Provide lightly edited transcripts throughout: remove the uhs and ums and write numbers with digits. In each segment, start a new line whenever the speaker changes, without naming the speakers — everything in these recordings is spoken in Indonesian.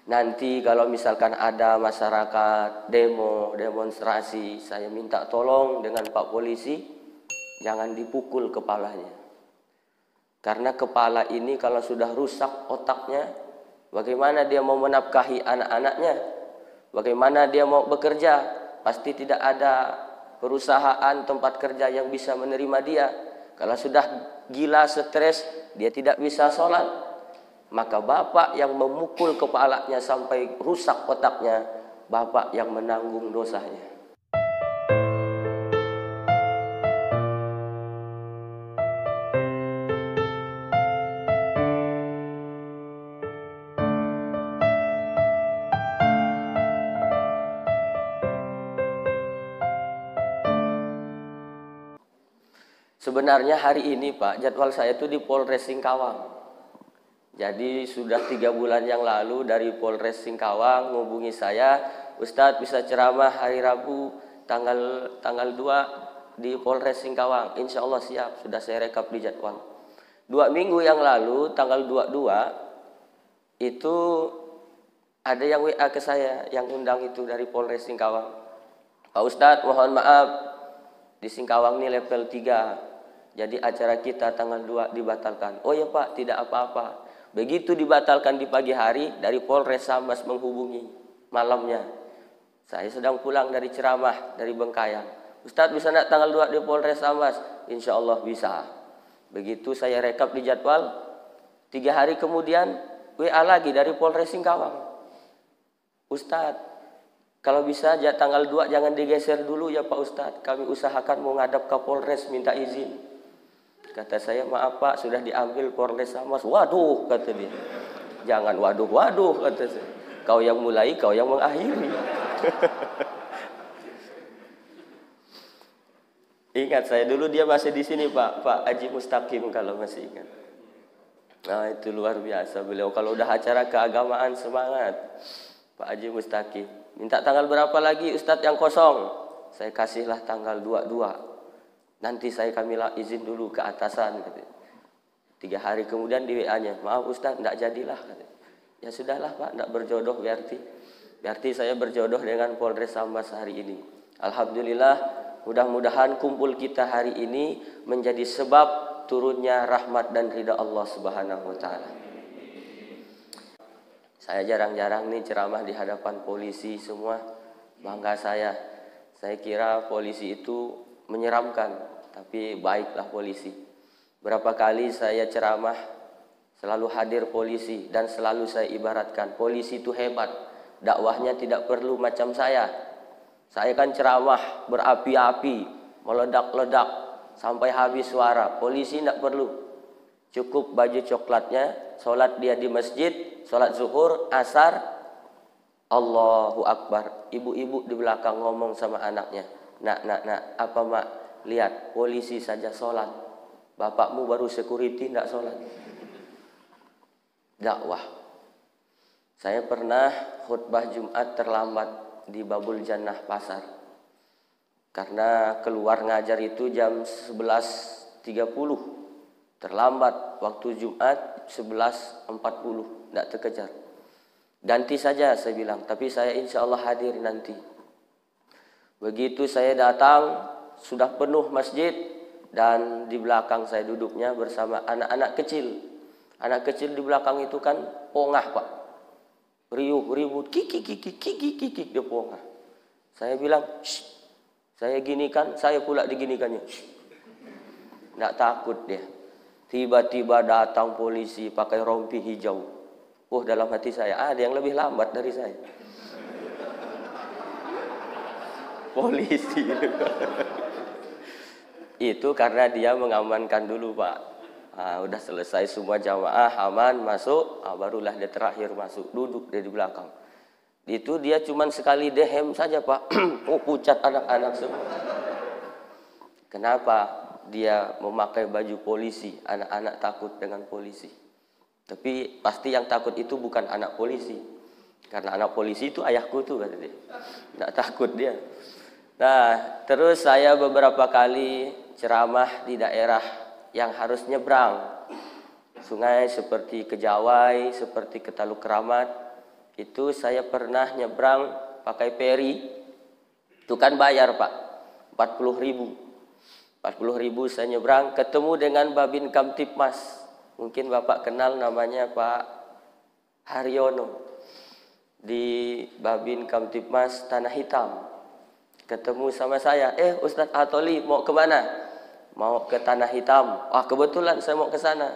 Nanti kalau misalkan ada masyarakat demo, demonstrasi, saya minta tolong dengan Pak Polisi, jangan dipukul kepalanya. Karena kepala ini kalau sudah rusak otaknya, bagaimana dia mau menafkahi anak-anaknya? Bagaimana dia mau bekerja? Pasti tidak ada perusahaan, tempat kerja yang bisa menerima dia. Kalau sudah gila, stres, dia tidak bisa sholat. Maka bapak yang memukul kepalanya sampai rusak otaknya, bapak yang menanggung dosanya. Sebenarnya hari ini Pak, jadwal saya itu di Polres Singkawang. Jadi sudah 3 bulan yang lalu dari Polres Singkawang menghubungi saya, Ustadz bisa ceramah hari Rabu tanggal 2 di Polres Singkawang. Insya Allah siap, sudah saya rekap di jadwal. 2 minggu yang lalu tanggal 22 itu ada yang WA ke saya, yang undang itu dari Polres Singkawang. Pak Ustadz mohon maaf, di Singkawang ini level 3. Jadi acara kita tanggal 2 dibatalkan. Oh ya Pak, tidak apa-apa. Begitu dibatalkan di pagi hari, dari Polres Sambas menghubungi malamnya. Saya sedang pulang dari ceramah dari Bengkayang. Ustadz bisa nak tanggal 2 di Polres Sambas? Insya Allah bisa. Begitu saya rekap di jadwal, 3 hari kemudian WA lagi dari Polres Singkawang. Ustadz, kalau bisa tanggal 2 jangan digeser dulu ya Pak Ustadz. Kami usahakan mau ngadap ke Polres minta izin. Kata saya, maaf Pak, sudah diambil Polres Sambas. Waduh, kata dia. Jangan waduh, kata saya. Kau yang mulai, kau yang mengakhiri. Ingat saya dulu dia masih di sini Pak Haji Mustaqim kalau masih ingat. Nah itu luar biasa beliau. Kalau udah acara keagamaan semangat. Pak Haji Mustaqim. Minta tanggal berapa lagi Ustadz yang kosong? Saya kasihlah tanggal 22. Nanti kami izin dulu ke atasan. 3 hari kemudian di WA-nya, maaf Ustaz, tidak jadilah. Ya sudahlah Pak, tidak berjodoh berarti saya berjodoh dengan Polres Sambas hari ini. Alhamdulillah, mudah-mudahan kumpul kita hari ini menjadi sebab turunnya rahmat dan ridha Allah Subhanahu wa taala. Saya jarang-jarang nih ceramah di hadapan polisi semua. Bangga saya. Saya kira polisi itu menyeramkan, tapi baiklah polisi. Berapa kali saya ceramah, selalu hadir polisi dan selalu saya ibaratkan polisi itu hebat. Dakwahnya tidak perlu macam saya. Saya kan ceramah berapi-api, meledak-ledak sampai habis suara. Polisi tidak perlu. Cukup baju coklatnya, sholat dia di masjid, sholat zuhur, asar, Allahu Akbar. Ibu-ibu di belakang ngomong sama anaknya, nak, apa mak? Lihat, polisi saja sholat. Bapakmu baru security tidak sholat. Dakwah. Saya pernah khutbah Jumat terlambat di Babul Jannah Pasar. Karena keluar ngajar itu jam 11.30. Terlambat waktu Jumat 11.40. Tidak terkejar. Ganti saja saya bilang, tapi saya insya Allah hadir nanti. Begitu saya datang, sudah penuh masjid dan di belakang saya duduknya bersama anak-anak kecil. Anak kecil di belakang itu kan pongah Pak. Riuh, ribut, kiki dia pongah. Saya bilang, shh. Saya ginikan, saya pula diginikannya. Tidak takut dia. Tiba-tiba datang polisi pakai rompi hijau. Oh dalam hati saya, ada yang lebih lambat dari saya. Polisi. Itu karena dia mengamankan dulu Pak. Udah selesai semua jamaah aman masuk, barulah dia terakhir masuk, duduk dia di belakang. Itu dia cuman sekali dehem saja Pak. Oh pucat anak-anak semua. Kenapa dia memakai baju polisi? Anak-anak takut dengan polisi. Tapi pasti yang takut itu bukan anak polisi. Karena anak polisi itu ayahku tuh kata dia. Nggak takut dia. Nah, terus saya beberapa kali ceramah di daerah yang harus nyebrang sungai seperti Kejawai, seperti ke Taluk Keramat. itu saya pernah nyebrang pakai peri. Itu kan bayar Pak, 40.000. 40.000 saya nyebrang, ketemu dengan Babin Kamtipmas. Mungkin Bapak kenal, namanya Pak Haryono. Di Babin Kamtipmas Tanah Hitam. Ketemu sama saya, Ustadz Hatoli mau kemana? Mau ke Tanah Hitam. Wah, kebetulan saya mau ke sana.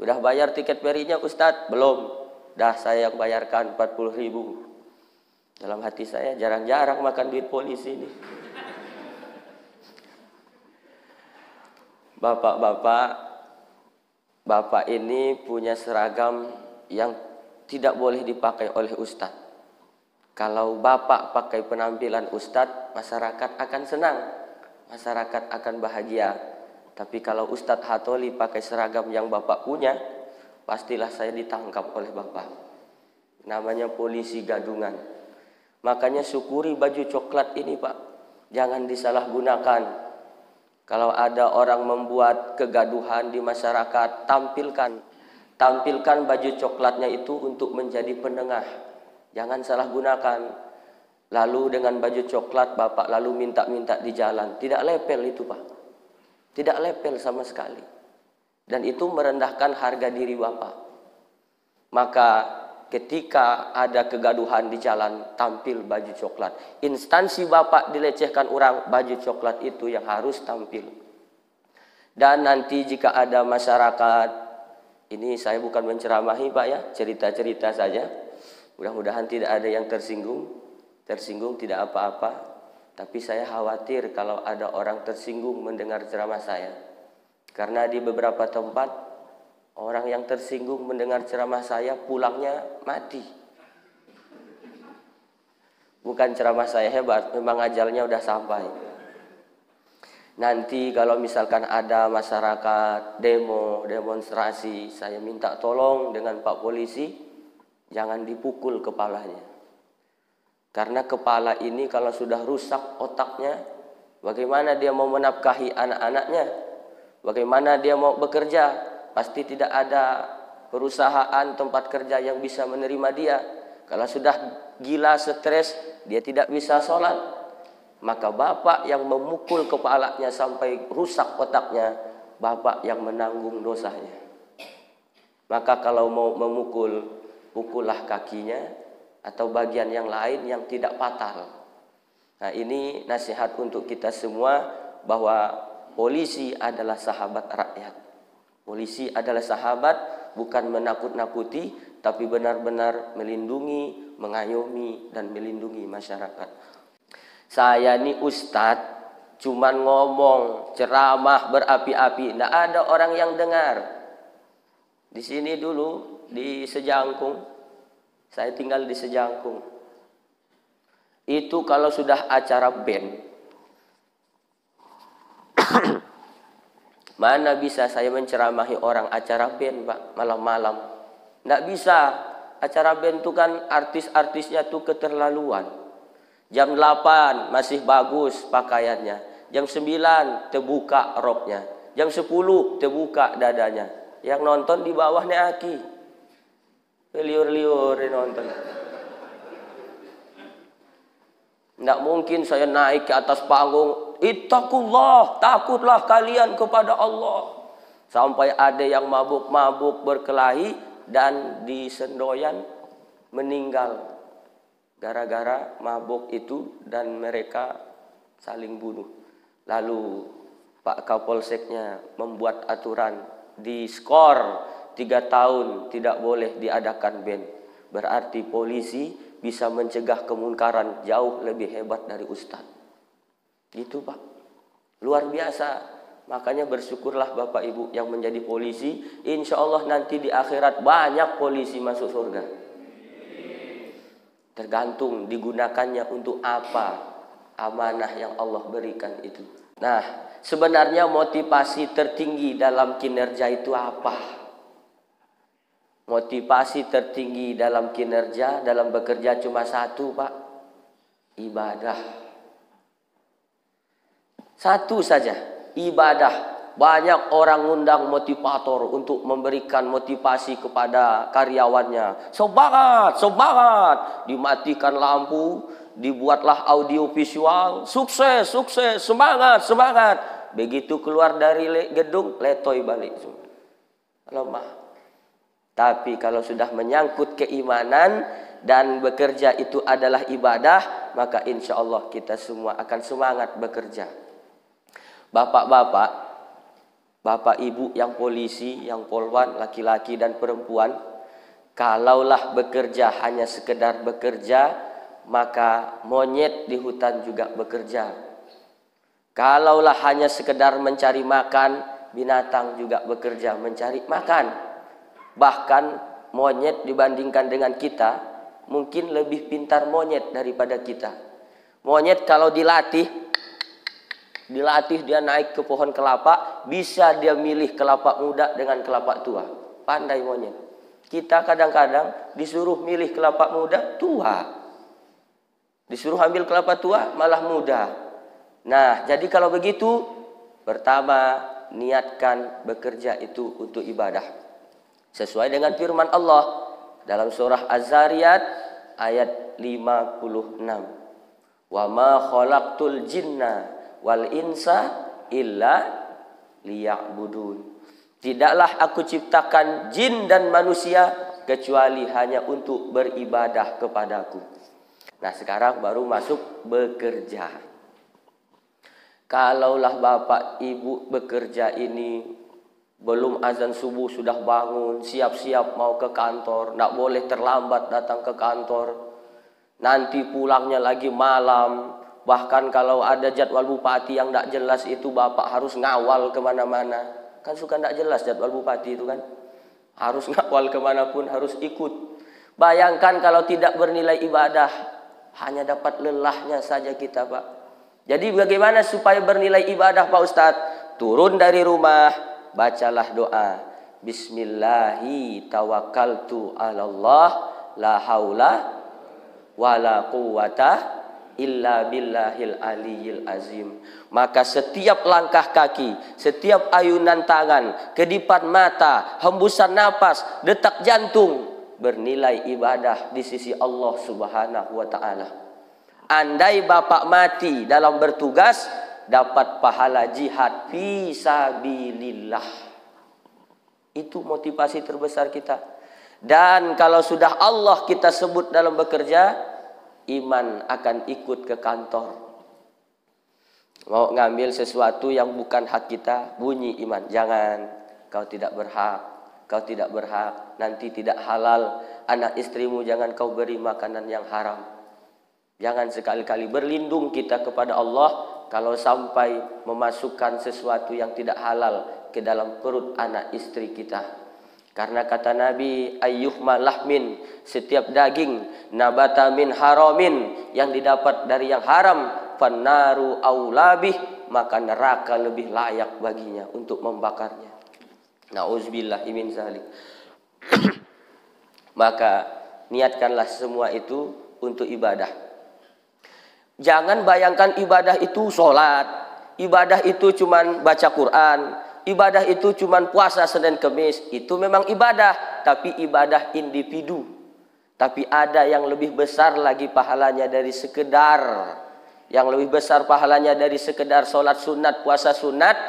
Udah bayar tiket ferinya Ustadz? Belum. Dah saya yang bayarkan 40.000. Dalam hati saya, jarang-jarang makan duit polisi ini. Bapak-bapak, bapak ini punya seragam yang tidak boleh dipakai oleh ustadz. Kalau bapak pakai penampilan ustadz, masyarakat akan senang, masyarakat akan bahagia. Tapi kalau Ustadz Hatoli pakai seragam yang bapak punya, pastilah saya ditangkap oleh bapak. Namanya polisi gadungan. Makanya syukuri baju coklat ini Pak, jangan disalahgunakan. Kalau ada orang membuat kegaduhan di masyarakat, tampilkan baju coklatnya itu untuk menjadi penengah. Jangan salah gunakan. Lalu dengan baju coklat Bapak lalu minta-minta di jalan. Tidak lepel itu Pak. Tidak lepel sama sekali. Dan itu merendahkan harga diri Bapak. Maka ketika ada kegaduhan di jalan, tampil baju coklat. Instansi Bapak dilecehkan orang, baju coklat itu yang harus tampil. Dan nanti jika ada masyarakat, ini saya bukan menceramahi Pak ya, cerita-cerita saja. Mudah-mudahan tidak ada yang tersinggung. Tersinggung tidak apa-apa. Tapi saya khawatir kalau ada orang tersinggung mendengar ceramah saya. Karena di beberapa tempat, orang yang tersinggung mendengar ceramah saya pulangnya mati. Bukan ceramah saya hebat, memang ajalnya udah sampai. Nanti kalau misalkan ada masyarakat demonstrasi, saya minta tolong dengan Pak Polisi, jangan dipukul kepalanya. Karena kepala ini kalau sudah rusak otaknya, bagaimana dia mau menafkahi anak-anaknya? Bagaimana dia mau bekerja? Pasti tidak ada perusahaan tempat kerja yang bisa menerima dia. Kalau sudah gila stres, dia tidak bisa sholat. Maka bapak yang memukul kepalanya sampai rusak otaknya, bapak yang menanggung dosanya. Maka kalau mau memukul, pukullah kakinya atau bagian yang lain yang tidak fatal. Nah, ini nasihat untuk kita semua bahwa polisi adalah sahabat rakyat. Polisi adalah sahabat, bukan menakut-nakuti, tapi benar-benar melindungi, mengayomi, dan melindungi masyarakat. Saya ini ustadz, cuman ngomong, ceramah berapi-api, tidak ada orang yang dengar. Di sini dulu, di Sejangkung, saya tinggal di Sejangkung. Itu kalau sudah acara band, mana bisa saya menceramahi orang acara band Pak, malam-malam. Tidak bisa. Acara band itu kan artis-artisnya tuh keterlaluan. Jam 8 masih bagus pakaiannya. Jam 9 terbuka roknya. Jam 10 terbuka dadanya. Yang nonton di bawahnya aki. Liur-liur nonton. Tidak mungkin saya naik ke atas panggung. Ittaqullah, takutlah kalian kepada Allah. Sampai ada yang mabuk-mabuk berkelahi dan di Sendoyan meninggal gara-gara mabuk itu dan mereka saling bunuh. Lalu Pak Kapolseknya membuat aturan di skor 3 tahun tidak boleh diadakan band. Berarti polisi bisa mencegah kemungkaran jauh lebih hebat dari ustadz. Itu Pak, luar biasa. Makanya bersyukurlah Bapak Ibu yang menjadi polisi. Insya Allah nanti di akhirat banyak polisi masuk surga. Tergantung digunakannya untuk apa amanah yang Allah berikan itu. Nah, sebenarnya motivasi tertinggi dalam kinerja itu apa? Motivasi tertinggi dalam kinerja, dalam bekerja cuma satu Pak, ibadah. Satu saja, ibadah. Banyak orang ngundang motivator untuk memberikan motivasi kepada karyawannya. Semangat, semangat. Dimatikan lampu, dibuatlah audio visual. Sukses, sukses, semangat, semangat. Begitu keluar dari gedung, letoy balik. Lemah. Tapi kalau sudah menyangkut keimanan dan bekerja itu adalah ibadah, maka insya Allah kita semua akan semangat bekerja. Bapak-bapak, bapak ibu yang polisi, yang polwan, laki-laki dan perempuan, kalaulah bekerja hanya sekedar bekerja, maka monyet di hutan juga bekerja. Kalaulah hanya sekedar mencari makan, binatang juga bekerja mencari makan. Bahkan monyet dibandingkan dengan kita, mungkin lebih pintar monyet daripada kita. Monyet kalau dilatih dia naik ke pohon kelapa, bisa dia milih kelapa muda dengan kelapa tua. Pandai monyet. Kita kadang-kadang disuruh milih kelapa muda, tua. Disuruh ambil kelapa tua, malah muda. Nah, jadi kalau begitu, pertama, niatkan bekerja itu untuk ibadah. Sesuai dengan firman Allah dalam surah Az-Zariyat ayat 56. Wa ma khalaqtul jinna wal insa illa liya'budun. Tidaklah aku ciptakan jin dan manusia kecuali hanya untuk beribadah kepadaku. Nah, sekarang baru masuk bekerja. Kalaulah bapak ibu bekerja ini belum azan subuh sudah bangun, siap-siap mau ke kantor, tidak boleh terlambat datang ke kantor. Nanti pulangnya lagi malam. Bahkan kalau ada jadwal bupati yang tidak jelas itu bapak harus ngawal kemana-mana. Kan suka tidak jelas jadwal bupati itu kan. Harus ngawal kemanapun, harus ikut. Bayangkan kalau tidak bernilai ibadah, hanya dapat lelahnya saja kita Pak. Jadi bagaimana supaya bernilai ibadah Pak Ustadz? Turun dari rumah, bacalah doa. Bismillahi tawakkaltu ala Allah, la haula wala quwata illa billahil aliyil azim. Maka setiap langkah kaki, setiap ayunan tangan, kedipan mata, hembusan napas, detak jantung bernilai ibadah di sisi Allah Subhanahu wa taala. Andai bapak mati dalam bertugas, dapat pahala jihad fi sabilillah. Itu motivasi terbesar kita. Dan kalau sudah Allah kita sebut dalam bekerja, iman akan ikut ke kantor. Mau ngambil sesuatu yang bukan hak kita, bunyi iman. Jangan, kau tidak berhak, kau tidak berhak, nanti tidak halal. Anak istrimu jangan kau beri makanan yang haram. Jangan sekali-kali berlindung kita kepada Allah kalau sampai memasukkan sesuatu yang tidak halal ke dalam perut anak istri kita. Karena kata Nabi, ayyuhma lahmin, setiap daging nabata min haramin, yang didapat dari yang haram, fannaru aulabih, maka neraka lebih layak baginya untuk membakarnya. Nauzubillahi min zalik. Maka niatkanlah semua itu untuk ibadah. Jangan bayangkan ibadah itu sholat, ibadah itu cuman baca Quran, ibadah itu cuman puasa Senin Kemis. Itu memang ibadah, tapi ibadah individu. Tapi ada yang lebih besar lagi pahalanya dari sekedar, yang lebih besar pahalanya dari sekedar sholat sunat, puasa sunat,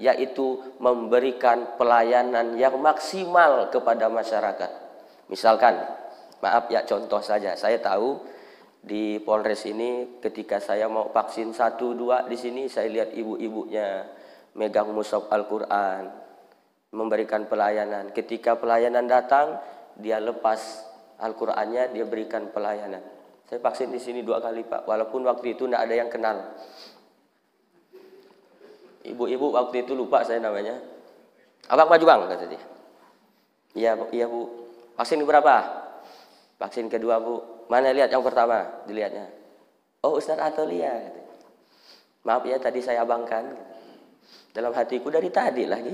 yaitu memberikan pelayanan yang maksimal kepada masyarakat. Misalkan, maaf ya contoh saja, saya tahu di Polres ini ketika saya mau vaksin 1-2 di sini, saya lihat ibu-ibunya megang mushaf Al-Quran, memberikan pelayanan. Ketika pelayanan datang, dia lepas Al-Qurannya, dia berikan pelayanan. Saya vaksin di sini 2 kali Pak, walaupun waktu itu tidak ada yang kenal. Ibu-ibu waktu itu lupa saya namanya. Abang maju bang, kata dia. Iya bu. Vaksin berapa? Vaksin kedua bu. Mana lihat yang pertama? Dilihatnya. Oh Ustaz Atolia. Maaf ya tadi saya abangkan. Dalam hatiku dari tadi lagi.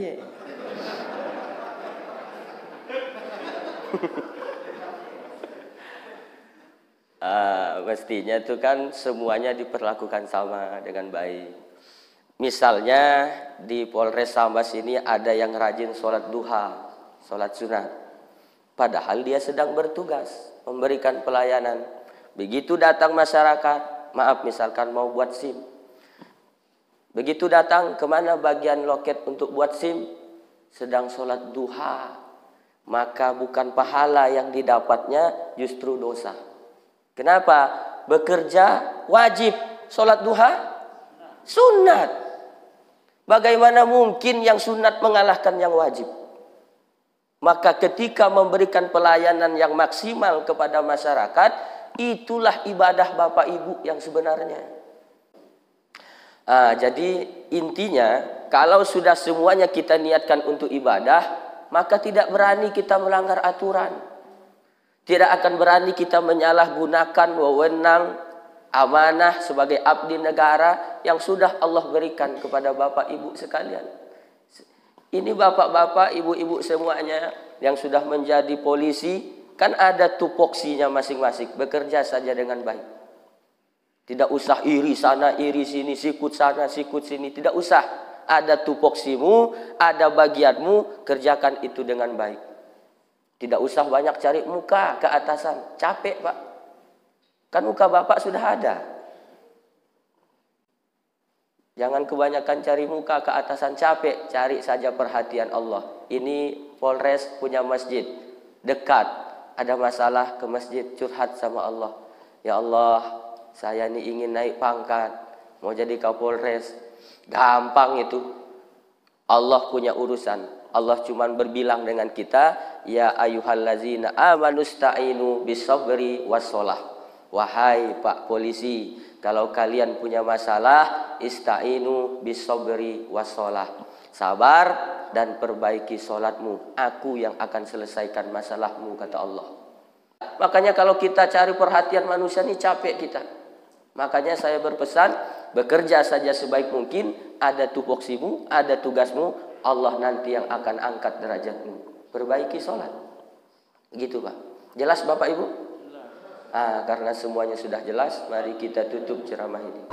Mestinya itu kan semuanya diperlakukan sama dengan baik. Misalnya di Polres Sambas ini ada yang rajin sholat duha, sholat sunat. Padahal dia sedang bertugas, memberikan pelayanan. Begitu datang masyarakat, maaf misalkan mau buat SIM. Begitu datang, kemana bagian loket untuk buat SIM? Sedang sholat duha. Maka bukan pahala yang didapatnya, justru dosa. Kenapa? Bekerja wajib, sholat duha sunat. Bagaimana mungkin yang sunat mengalahkan yang wajib? Maka ketika memberikan pelayanan yang maksimal kepada masyarakat, itulah ibadah Bapak Ibu yang sebenarnya. Jadi intinya, kalau sudah semuanya kita niatkan untuk ibadah, maka tidak berani kita melanggar aturan. Tidak akan berani kita menyalahgunakan wewenang amanah sebagai abdi negara yang sudah Allah berikan kepada Bapak Ibu sekalian. Ini bapak-bapak, ibu-ibu semuanya yang sudah menjadi polisi, kan ada tupoksinya masing-masing, bekerja saja dengan baik. Tidak usah iri sana, iri sini, sikut sana, sikut sini, tidak usah. Ada tupoksimu, ada bagianmu, kerjakan itu dengan baik. Tidak usah banyak cari muka ke atasan, capek Pak. Kan muka Bapak sudah ada. Jangan kebanyakan cari muka ke atasan, capek. Cari saja perhatian Allah. Ini Polres punya masjid. Dekat. Ada masalah ke masjid. Curhat sama Allah. Ya Allah, saya ini ingin naik pangkat. Mau jadi Kapolres. Gampang itu. Allah punya urusan. Allah cuma berbilang dengan kita. Ya ayyuhallazina amanusta'inu bisabri wassalah. Wahai Pak Polisi, kalau kalian punya masalah, ista'inu bisabri wassalah. Sabar dan perbaiki sholatmu. Aku yang akan selesaikan masalahmu, kata Allah. Makanya kalau kita cari perhatian manusia ini capek kita. Makanya saya berpesan, bekerja saja sebaik mungkin. Ada tupoksimu, ada tugasmu. Allah nanti yang akan angkat derajatmu. Perbaiki sholat. Begitu Pak. Jelas Bapak Ibu? Karena semuanya sudah jelas, mari kita tutup ceramah ini.